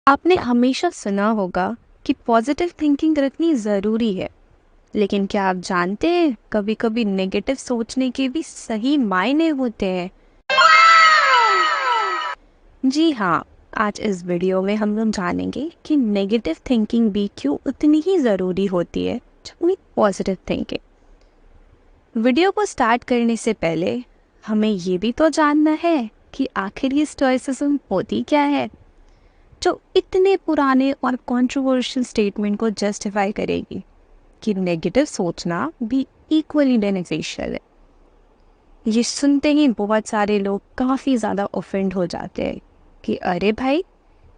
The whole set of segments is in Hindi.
आपने हमेशा सुना होगा कि पॉजिटिव थिंकिंग रखनी ज़रूरी है। लेकिन क्या आप जानते हैं कभी कभी नेगेटिव सोचने के भी सही मायने होते हैं। जी हाँ, आज इस वीडियो में हम लोग जानेंगे कि नेगेटिव थिंकिंग भी क्यों उतनी ही ज़रूरी होती है जितनी पॉजिटिव थिंकिंग। वीडियो को स्टार्ट करने से पहले हमें ये भी तो जानना है कि आखिर ये स्टोइसिज्म होती क्या है जो इतने पुराने और कंट्रोवर्शियल स्टेटमेंट को जस्टिफाई करेगी कि नेगेटिव सोचना भी इक्वली बेनिफिशियल है। ये सुनते ही बहुत सारे लोग काफ़ी ज़्यादा ऑफेंड हो जाते हैं कि अरे भाई,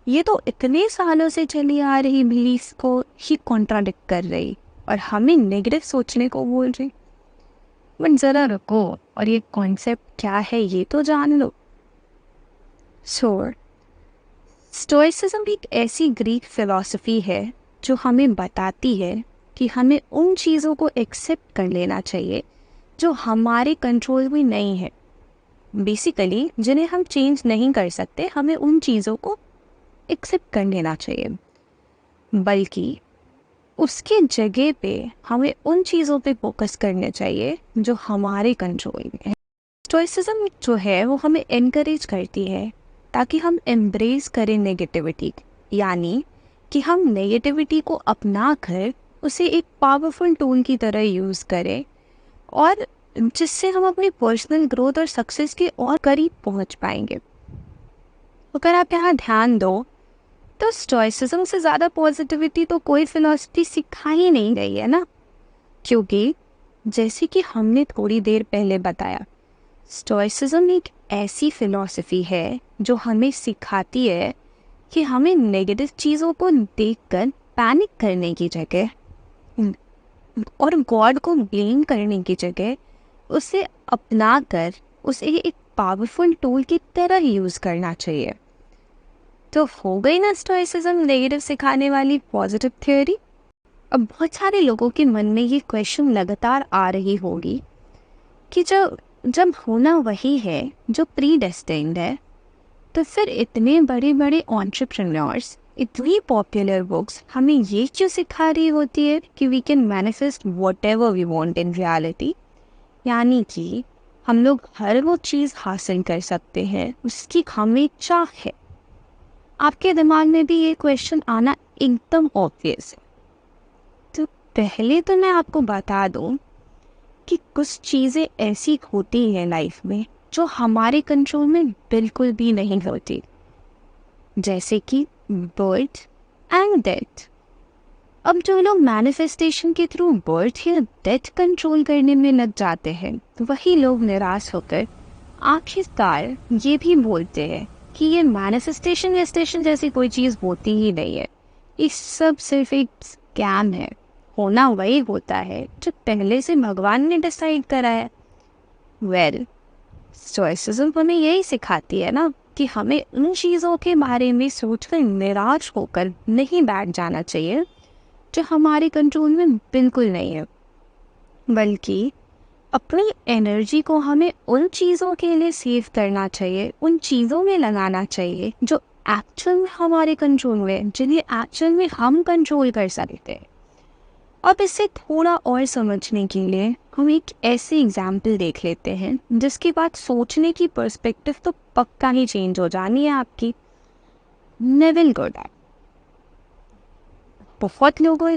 ये तो इतने सालों से चली आ रही बिलीफ को ही कॉन्ट्राडिक्ट कर रही और हमें नेगेटिव सोचने को बोल रही। बट ज़रा रुको, और ये कॉन्सेप्ट क्या है ये तो जान लो। स्टोइसिज्म एक ऐसी ग्रीक फिलॉसफी है जो हमें बताती है कि हमें उन चीज़ों को एक्सेप्ट कर लेना चाहिए जो हमारे कंट्रोल में नहीं है। बेसिकली जिन्हें हम चेंज नहीं कर सकते, हमें उन चीज़ों को एक्सेप्ट कर लेना चाहिए, बल्कि उसके जगह पे हमें उन चीज़ों पे फोकस करने चाहिए जो हमारे कंट्रोल में है। स्टोइसिज्म जो है वो हमें एनकरेज करती है ताकि हम एम्ब्रेस करें नेगेटिविटी, यानी कि हम नेगेटिविटी को अपना कर उसे एक पावरफुल टूल की तरह यूज़ करें, और जिससे हम अपनी पर्सनल ग्रोथ और सक्सेस के और करीब पहुंच पाएंगे। अगर आप यहाँ ध्यान दो तो स्टोइसिज्म से ज़्यादा पॉजिटिविटी तो कोई फिलॉसफी सिखा ही नहीं रही है ना, क्योंकि जैसे कि हमने थोड़ी देर पहले बताया, स्टोइसिज्म एक ऐसी फिलॉसफी है जो हमें सिखाती है कि हमें नेगेटिव चीज़ों को देखकर पैनिक करने की जगह और गॉड को ब्लेम करने की जगह उसे अपना कर उसे एक पावरफुल टूल की तरह यूज़ करना चाहिए। तो हो गई ना स्टोइसिज्म नेगेटिव सिखाने वाली पॉजिटिव थ्योरी। अब बहुत सारे लोगों के मन में ये क्वेश्चन लगातार आ रही होगी कि जब जब होना वही है जो प्री डेस्टिन्ड है, तो फिर इतने बड़े बड़े एंटरप्रेन्योर्स, इतनी पॉपुलर बुक्स हमें ये क्यों सिखा रही होती है कि we can manifest whatever we want in reality, यानी कि हम लोग हर वो चीज़ हासिल कर सकते हैं उसकी हमें चाह है। आपके दिमाग में भी ये क्वेश्चन आना एकदम ऑब्वियस है। तो पहले तो मैं आपको बता दूं कि कुछ चीज़ें ऐसी होती हैं लाइफ में जो हमारे कंट्रोल में बिल्कुल भी नहीं होती, जैसे कि बर्थ एंड डेथ। अब जो लोग मैनिफेस्टेशन के थ्रू बर्थ या डेथ कंट्रोल करने में लग जाते हैं, वही लोग निराश होकर आखिरकार ये भी बोलते हैं कि ये मैनिफेस्टेशन वेस्टेशन जैसी कोई चीज़ होती ही नहीं है, ये सब सिर्फ एक स्कैम है। होना वही होता है जो पहले से भगवान ने डिसाइड करा है। वेल, स्टोइसिज्म हमें यही सिखाती है ना कि हमें उन चीज़ों के बारे में सोचकर निराश होकर नहीं बैठ जाना चाहिए जो हमारे कंट्रोल में बिल्कुल नहीं है, बल्कि अपनी एनर्जी को हमें उन चीज़ों के लिए सेव करना चाहिए, उन चीज़ों में लगाना चाहिए जो एक्चुअल में हमारे कंट्रोल में, जिन्हें एक्चुअल में हम कंट्रोल कर सकते हैं। अब इसे थोड़ा और समझने के लिए हम एक ऐसे एग्जाम्पल देख लेते हैं जिसके बाद सोचने की पर्सपेक्टिव तो पक्का ही चेंज हो जानी है आपकी। Neville Goddard. बहुत लोगों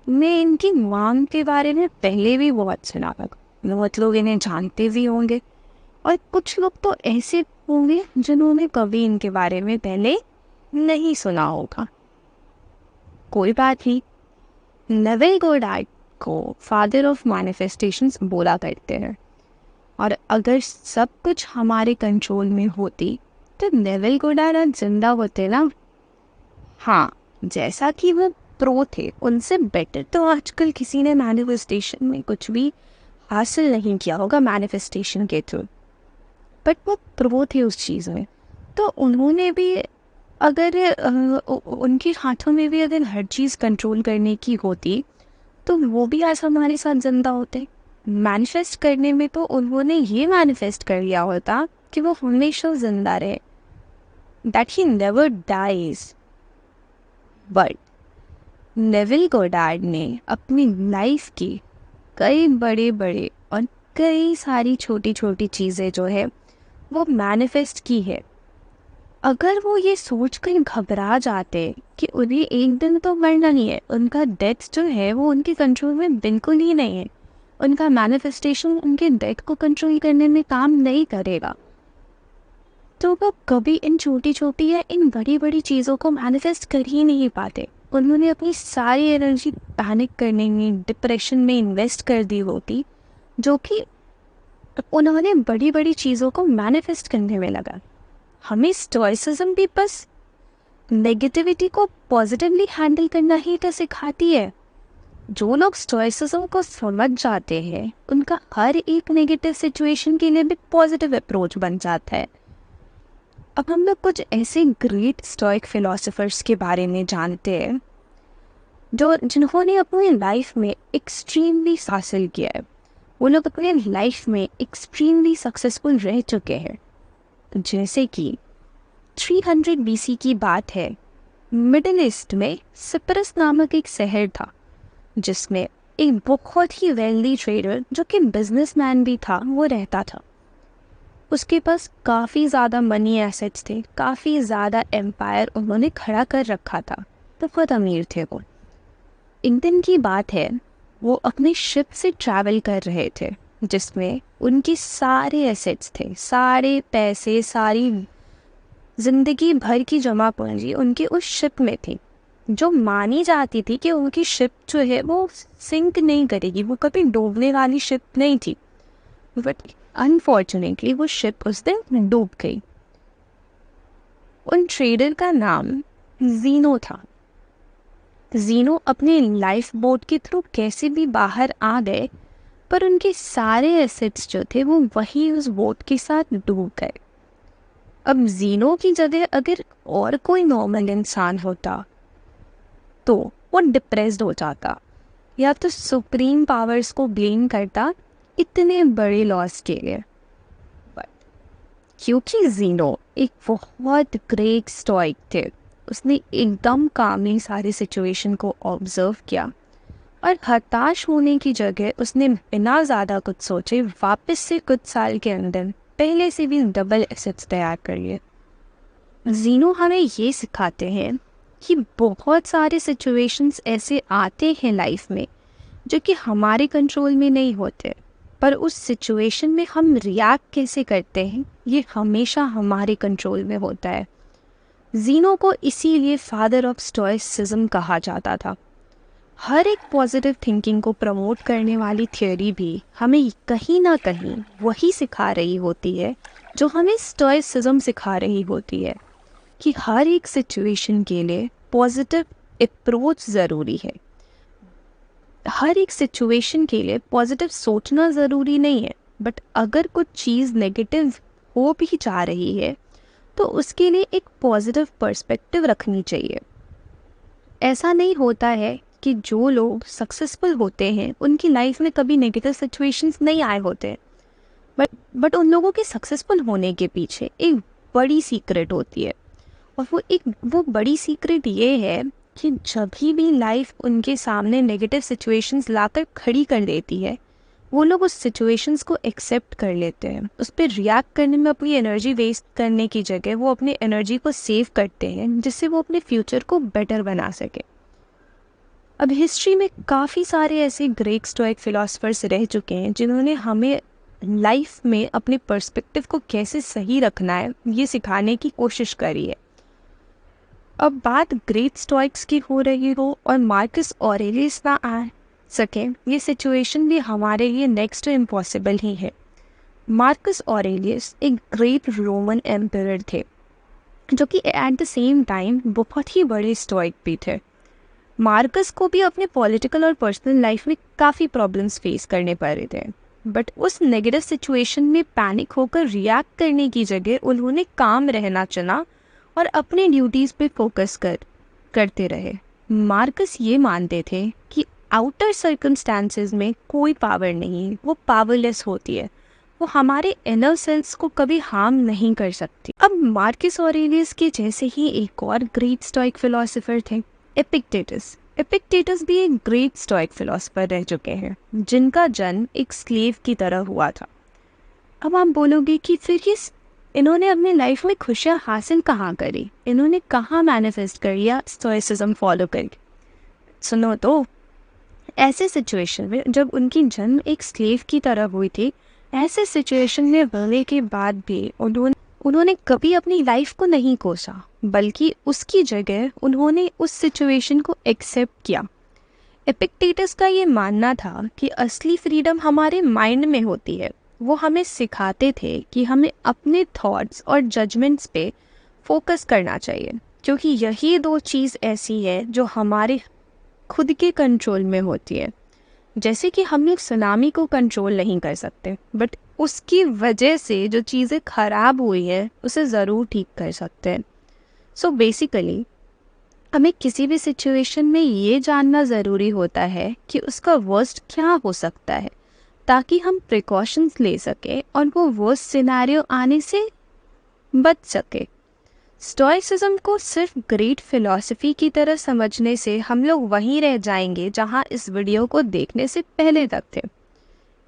ने इनकी मांग के बारे में पहले भी बहुत सुना था, बहुत लोग इन्हें जानते भी होंगे, और कुछ लोग तो ऐसे होंगे जिन्होंने कभी इनके बारे में पहले नहीं सुना होगा। कोई बात नहीं, नेविल गोडार्ड को फादर ऑफ मैनिफेस्टेशंस बोला करते हैं, और अगर सब कुछ हमारे कंट्रोल में होती तो नेविल गोडार्ड आज जिंदा होते ना। हाँ, जैसा कि वो प्रो थे, उनसे बेटर तो आजकल किसी ने मैनिफेस्टेशन में कुछ भी हासिल नहीं किया होगा मैनिफेस्टेशन के थ्रू, बट वो प्रो थे उस चीज़ में। तो उन्होंने भी अगर उनके हाथों में भी अगर हर चीज़ कंट्रोल करने की होती तो वो भी आज हमारे साथ जिंदा होते। मैनिफेस्ट करने में तो उन्होंने ये मैनिफेस्ट कर लिया होता कि वो हमेशा जिंदा रहे, that he never dies. But Neville Goddard ने अपनी लाइफ की कई बड़े बड़े और कई सारी छोटी छोटी चीज़ें जो है वो मैनिफेस्ट की है। अगर वो ये सोचकर घबरा जाते कि उन्हें एक दिन तो मरना ही है, उनका डेथ जो है वो उनके कंट्रोल में बिल्कुल ही नहीं है, उनका मैनिफेस्टेशन उनके डेथ को कंट्रोल करने में काम नहीं करेगा, तो वो कभी इन छोटी छोटी या इन बड़ी बड़ी चीज़ों को मैनिफेस्ट कर ही नहीं पाते। उन्होंने अपनी सारी एनर्जी पैनिक करने में, डिप्रेशन में इन्वेस्ट कर दी होती, जो कि उन्होंने बड़ी बड़ी चीज़ों को मैनिफेस्ट करने में लगा। हमें स्टोइसिज्म भी बस नेगेटिविटी को पॉजिटिवली हैंडल करना ही तो सिखाती है। जो लोग स्टोइसिज्म को समझ जाते हैं उनका हर एक नेगेटिव सिचुएशन के लिए भी पॉजिटिव अप्रोच बन जाता है। अब हम लोग कुछ ऐसे ग्रेट स्टोइक फिलोसोफर्स के बारे में जानते हैं जिन्होंने अपनी लाइफ में एक्सट्रीमली हासिल किया है। वो लोग अपने लाइफ में एक्सट्रीमली सक्सेसफुल रह चुके हैं। जैसे कि 300 BC की बात है, मिडिल ईस्ट में सिप्रस नामक एक शहर था जिसमें एक बहुत ही वेल्दी ट्रेडर जो कि बिजनेसमैन भी था वो रहता था। उसके पास काफ़ी ज़्यादा मनी एसेट्स थे, काफ़ी ज़्यादा एम्पायर उन्होंने खड़ा कर रखा था, बहुत अमीर थे वो। एक दिन की बात है, वो अपने शिप से ट्रैवल कर रहे थे जिसमें उनके सारे एसेट्स थे, सारे पैसे, सारी ज़िंदगी भर की जमा पूंजी उनके उस शिप में थी, जो मानी जाती थी कि उनकी शिप जो है वो सिंक नहीं करेगी, वो कभी डूबने वाली शिप नहीं थी। बट अनफॉर्चुनेटली वो शिप उस दिन डूब गई। उन ट्रेडर का नाम जीनो था। जीनो अपने लाइफ बोट के थ्रू कैसे भी बाहर आ गए, पर उनके सारे एसेट्स जो थे वो वही उस बोट के साथ डूब गए। अब जीनो की जगह अगर और कोई नॉर्मल इंसान होता तो वो डिप्रेस्ड हो जाता या तो सुप्रीम पावर्स को ब्लेम करता इतने बड़े लॉस के लिए। बट क्योंकि जीनो एक बहुत ग्रेट स्टोइक थे, उसने एकदम कामली सारी सिचुएशन को ऑब्जर्व किया और हताश होने की जगह उसने बिना ज़्यादा कुछ सोचे वापस से कुछ साल के अंदर पहले से भी डबल एसेट्स तैयार कर लिए। जीनो हमें ये सिखाते हैं कि बहुत सारे सिचुएशंस ऐसे आते हैं लाइफ में जो कि हमारे कंट्रोल में नहीं होते, पर उस सिचुएशन में हम रिएक्ट कैसे करते हैं ये हमेशा हमारे कंट्रोल में होता है। जीनो को इसीलिए फादर ऑफ स्टोइसिज्म कहा जाता था। हर एक पॉजिटिव थिंकिंग को प्रमोट करने वाली थियोरी भी हमें कहीं ना कहीं वही सिखा रही होती है जो हमें स्टोइसिज्म सिखा रही होती है, कि हर एक सिचुएशन के लिए पॉजिटिव अप्रोच ज़रूरी है। हर एक सिचुएशन के लिए पॉजिटिव सोचना ज़रूरी नहीं है, बट अगर कुछ चीज़ नेगेटिव हो भी जा रही है तो उसके लिए एक पॉजिटिव पर्सपेक्टिव रखनी चाहिए। ऐसा नहीं होता है कि जो लोग सक्सेसफुल होते हैं उनकी लाइफ में कभी नेगेटिव सिचुएशंस नहीं आए होते, बट उन लोगों के सक्सेसफुल होने के पीछे एक बड़ी सीक्रेट होती है। और वो बड़ी सीक्रेट ये है कि जब भी लाइफ उनके सामने नेगेटिव सिचुएशंस लाकर खड़ी कर देती है, वो लोग उस सिचुएशंस को एक्सेप्ट कर लेते हैं। उस पर रिएक्ट करने में अपनी एनर्जी वेस्ट करने की जगह वो अपनी एनर्जी को सेव करते हैं, जिससे वो अपने फ्यूचर को बेटर बना सके। अब हिस्ट्री में काफ़ी सारे ऐसे ग्रेट स्टोइक फिलोसफर्स रह चुके हैं जिन्होंने हमें लाइफ में अपने पर्सपेक्टिव को कैसे सही रखना है ये सिखाने की कोशिश करी है। अब बात ग्रेट स्टोइक्स की हो रही हो और मार्कस ऑरेलियस ना आ सके, ये सिचुएशन भी हमारे लिए नेक्स्ट टू इम्पॉसिबल ही है। मार्कस ऑरेलियस एक ग्रेट रोमन एम्परर थे जो कि एट द सेम टाइम बहुत ही बड़े स्टोइक भी थे। मार्कस को भी अपने पॉलिटिकल और पर्सनल लाइफ में काफ़ी प्रॉब्लम्स फेस करने पड़ रहे थे, बट उस नेगेटिव सिचुएशन में पैनिक होकर रिएक्ट करने की जगह उन्होंने काम रहना चुना और अपने ड्यूटीज़ पे फोकस करते रहे। मार्कस ये मानते थे कि आउटर सर्कमस्टांसेस में कोई पावर नहीं, वो पावरलेस होती है, वो हमारे इनर सेल्स को कभी हार्म नहीं कर सकती। अब मार्कस ऑरेलियस के जैसे ही एक और ग्रेट स्टोइक फिलोसोफर थे एपिक्टेटस भी एक ग्रेट स्टोइक फिलोसफर रह चुके हैं जिनका जन्म एक स्लेव की तरह हुआ था। अब आप बोलोगे कि फिर इन्होंने अपनी लाइफ में खुशियाँ हासिल कहाँ करी, इन्होंने कहाँ मैनिफेस्ट कर लिया स्टोइसिज्म फॉलो करके। सुनो तो, ऐसे सिचुएशन में जब उनकी जन्म एक स्लेव की तरह हुई थी, ऐसे सिचुएशन में होने के बाद भी उन्होंने कभी अपनी लाइफ को नहीं कोसा, बल्कि उसकी जगह उन्होंने उस सिचुएशन को एक्सेप्ट किया। एपिक्टेटस का ये मानना था कि असली फ्रीडम हमारे माइंड में होती है। वो हमें सिखाते थे कि हमें अपने थॉट्स और जजमेंट्स पे फोकस करना चाहिए, क्योंकि यही दो चीज़ ऐसी है जो हमारे खुद के कंट्रोल में होती है। जैसे कि हम लोग सुनामी को कंट्रोल नहीं कर सकते, बट उसकी वजह से जो चीज़ें ख़राब हुई है उसे ज़रूर ठीक कर सकते हैं। सो बेसिकली हमें किसी भी सिचुएशन में ये जानना ज़रूरी होता है कि उसका वर्स्ट क्या हो सकता है, ताकि हम प्रिकॉशंस ले सकें और वो वर्स्ट सिनेरियो आने से बच सके। स्टोइसिज्म को सिर्फ ग्रेट फिलॉसफी की तरह समझने से हम लोग वहीं रह जाएंगे जहां इस वीडियो को देखने से पहले तक थे।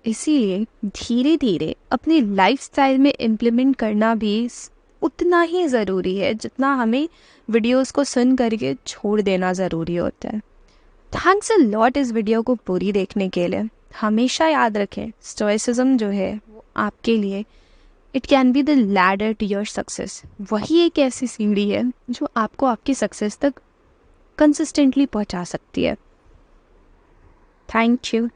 इसीलिए धीरे धीरे अपनी लाइफस्टाइल में इम्प्लीमेंट करना भी उतना ही ज़रूरी है जितना हमें वीडियोस को सुन करके छोड़ देना ज़रूरी होता है। थैंक्स अ लॉट इस वीडियो को पूरी देखने के लिए। हमेशा याद रखें, स्टोइसिज्म जो है वो आपके लिए it can be the ladder to your success. वही एक ऐसी सीढ़ी है जो आपको आपकी सक्सेस तक कंसिस्टेंटली पहुंचा सकती है। Thank you.